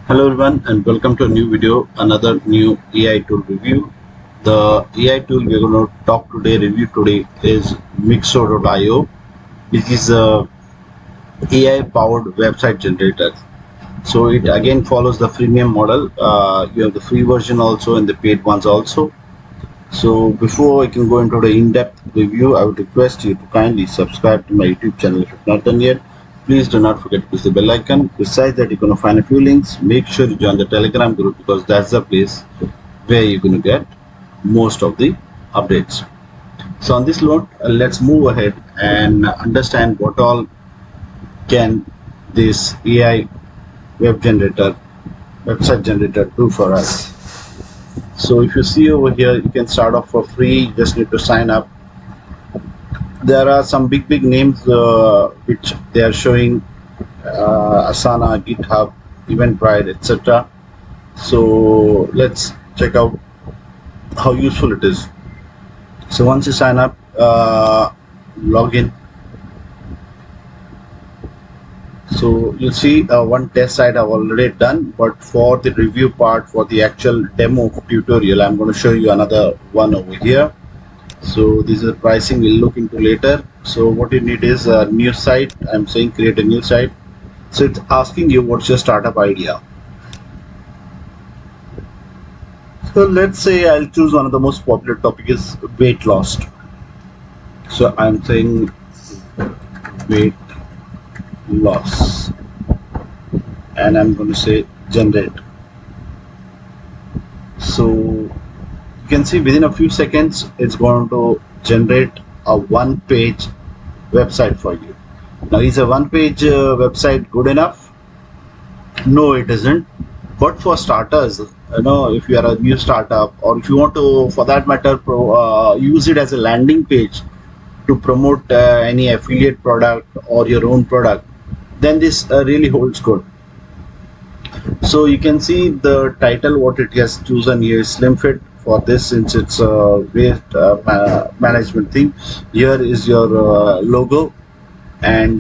Hello everyone and welcome to a new video, another new AI tool review. The AI tool we're going to review today is Mixo.io, which is a AI powered website generator. So it again follows the freemium model. You have the free version also and the paid ones also. So before I can go into the in-depth review, I would request you to kindly subscribe to my YouTube channel if you've not done yet. Please do not forget to press the bell icon. Besides that, you're going to find a few links. Make sure you join the Telegram group because that's the place where you're going to get most of the updates. So on this note, let's move ahead and understand what all can this AI website generator do for us. So if you see over here, you can start off for free. You just need to sign up. There are some big names which they are showing, Asana, GitHub, Eventbrite, etc. So let's check out how useful it is. So once you sign up, log in. So you'll see one test site I've already done, but for the review part, for the actual demo tutorial, I'm going to show you another one over here. So this is the pricing we'll look into later. So what you need is a new site. I'm saying create a new site. So it's asking you what's your startup idea. So let's say I'll choose one of the most popular topic is weight loss. So I'm saying weight loss and I'm going to say generate. So you can see within a few seconds it's going to generate a one-page website for you. Now, is a one-page website good enough? No, it isn't. But for starters, if you are a new startup or if you want to, for that matter, use it as a landing page to promote any affiliate product or your own product, then this really holds good. So you can see the title, what it has chosen here is Slim Fit. For this, since it's a weight management thing, here is your logo, and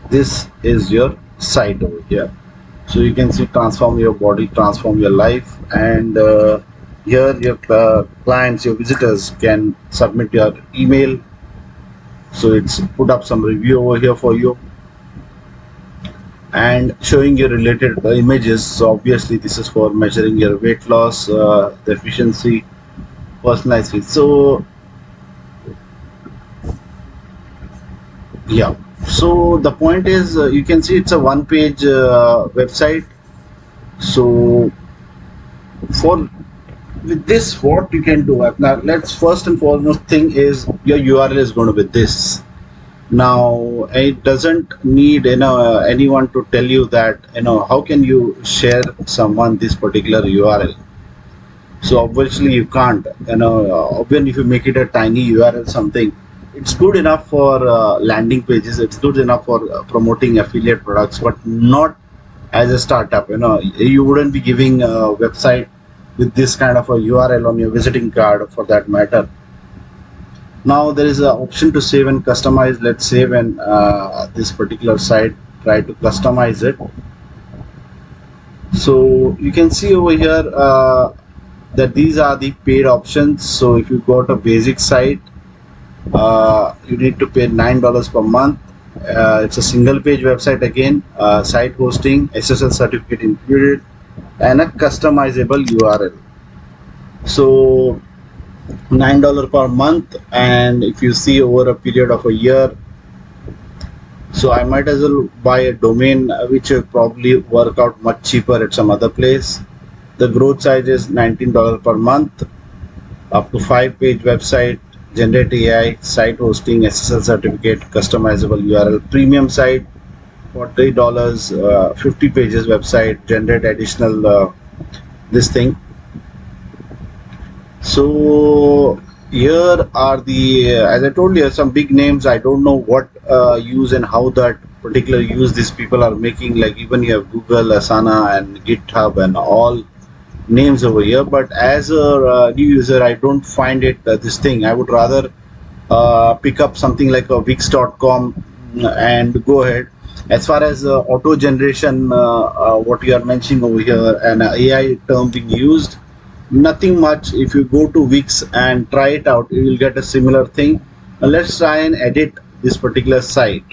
this is your site over here. So you can see transform your body, transform your life, and here your clients, your visitors can submit your email. So it's put up some review over here for you and showing your related images. So obviously this is for measuring your weight loss, the efficiency, personalized fit. So yeah, so the point is you can see it's a one-page website. So with this, what you can do now, let's first and foremost thing is your URL is going to be this. Now it doesn't need anyone to tell you that how can you share someone this particular URL. So obviously you can't, even if you make it a tiny URL something, it's good enough for landing pages, it's good enough for promoting affiliate products, but not as a startup. You wouldn't be giving a website with this kind of a URL on your visiting card for that matter. Now there is an option to save and customize. Let's save and this particular site, try to customize it. So you can see over here that these are the paid options. So if you got a basic site, you need to pay $9 per month. It's a single page website again, site hosting, SSL certificate included, and a customizable URL. So $9 per month, and if you see over a period of a year, so I might as well buy a domain which will probably work out much cheaper at some other place. The growth size is $19 per month, up to 5-page website, generate AI, site hosting, SSL certificate, customizable URL, premium site for $3, 50 pages website, generate additional this thing. So here are the as I told you, some big names. I don't know what use and how that particular use these people are making, like even you have Google, Asana and GitHub and all names over here, but as a new user I don't find it this thing. I would rather pick up something like a Wix.com and go ahead. As far as auto generation, what you are mentioning over here, and AI term being used, nothing much. If you go to Wix and try it out, you will get a similar thing. Now let's try and edit this particular site.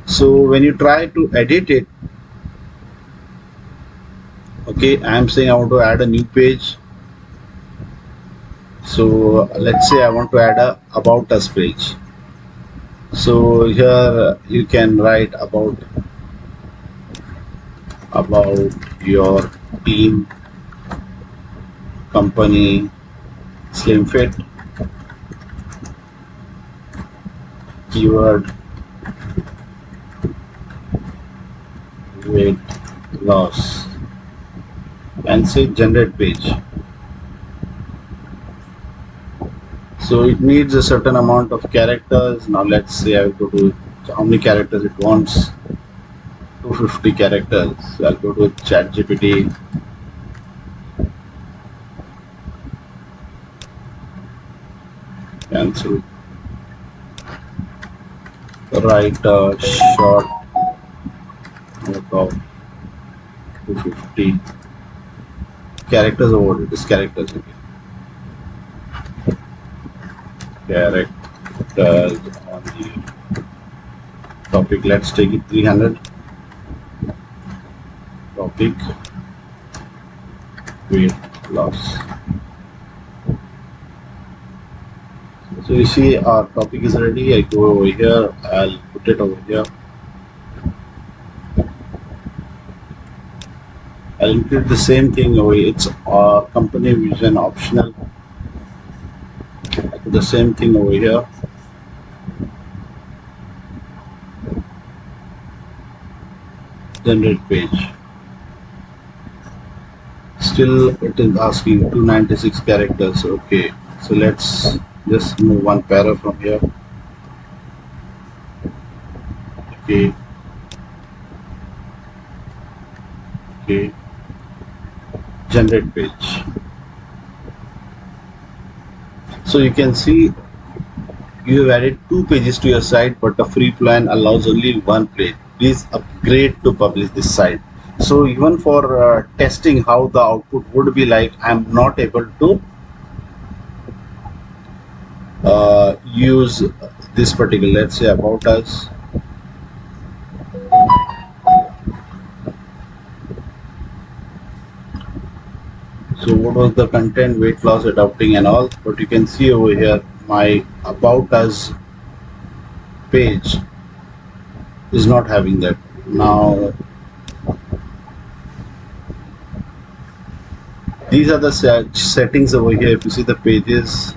So when you try to edit it, okay, I'm saying I want to add a new page. So let's say I want to add a about us page. So here you can write about your team, company, slim fit, keyword, weight loss, and say generate page. So it needs a certain amount of characters. Now let's say I go to how many characters it wants. 250 characters. So I'll go to ChatGPT. Cancel. Write a short note of 250 characters over it is characters again. Characters on the topic. Let's take it 300. Topic weight loss. So you see our topic is ready. I go over here, I'll put it over here. I'll include the same thing over here. It's our company vision optional. I'll put the same thing over here. Generate page. Still it is asking 296 characters. Okay, so let's just move one para from here. Okay. Okay. Generate page. So you can see you have added 2 pages to your site, but the free plan allows only 1 page. Please upgrade to publish this site. So even for testing how the output would be like, I'm not able to use this particular, let's say about us. So what was the content, weight loss, adopting and all, but you can see over here my about us page is not having that. Now these are the settings over here. If you see the pages,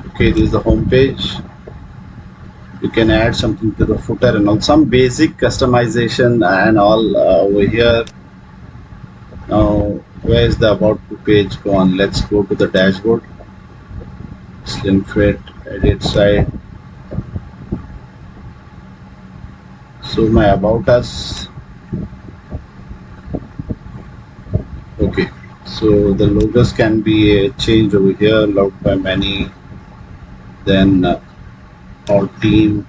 okay, this is the home page. You can add something to the footer and all, some basic customization and all over here. Now where is the about to page gone? Let's go to the dashboard, slim fit, edit site. So my about us, okay, so the logos can be changed over here, loved by many, then our team.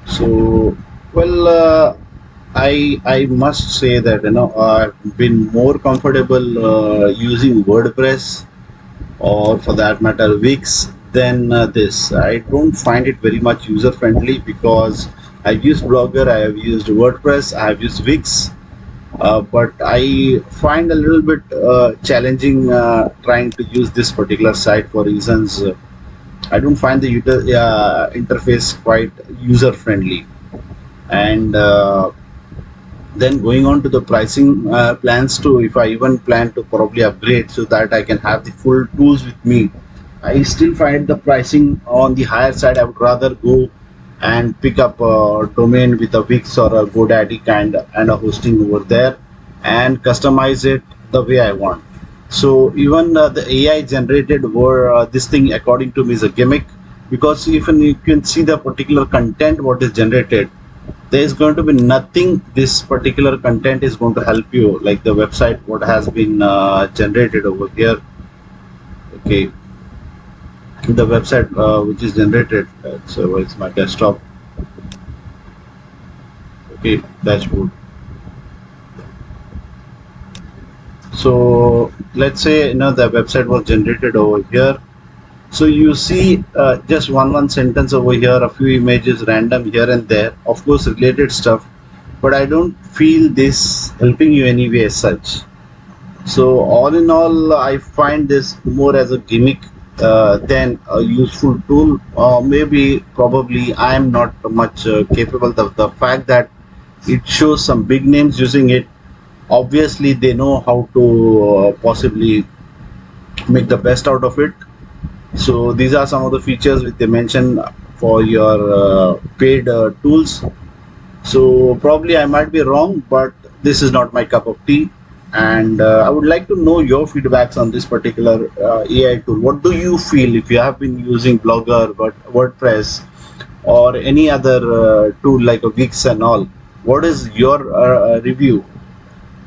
So well, I must say that I've been more comfortable using WordPress, or for that matter Wix, than this. I don't find it very much user friendly because I've used Blogger, I have used WordPress, I have used Wix, but I find a little bit challenging trying to use this particular site for reasons I don't find the interface quite user friendly. And then going on to the pricing plans too, if I even plan to probably upgrade so that I can have the full tools with me, I still find the pricing on the higher side. I would rather go and pick up a domain with a Wix or a GoDaddy kind and a hosting over there and customize it the way I want. So even the AI generated word, this thing according to me is a gimmick, because even you can see the particular content what is generated, there is going to be nothing this particular content is going to help you, like the website what has been generated over here. Okay, the website which is generated. So it's my desktop. Okay, dashboard. So let's say the website was generated over here. So you see just one sentence over here, a few images random here and there, of course related stuff, but I don't feel this helping you anyway as such. So all in all, I find this more as a gimmick than a useful tool. Maybe probably I am not much capable of the fact that it shows some big names using it. Obviously they know how to possibly make the best out of it. So these are some of the features which they mention for your paid tools. So probably I might be wrong, but this is not my cup of tea. And I would like to know your feedbacks on this particular AI tool. What do you feel if you have been using Blogger, WordPress, or any other tool like a Wix and all? What is your review?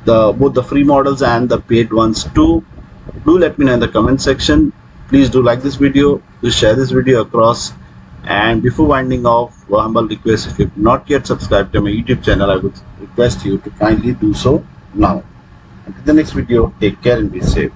Both the free models and the paid ones too. Do let me know in the comment section. Please do like this video, do share this video across, and before winding off, a humble request: if you've not yet subscribed to my YouTube channel, I would request you to kindly do so now. Until the next video, take care and be safe.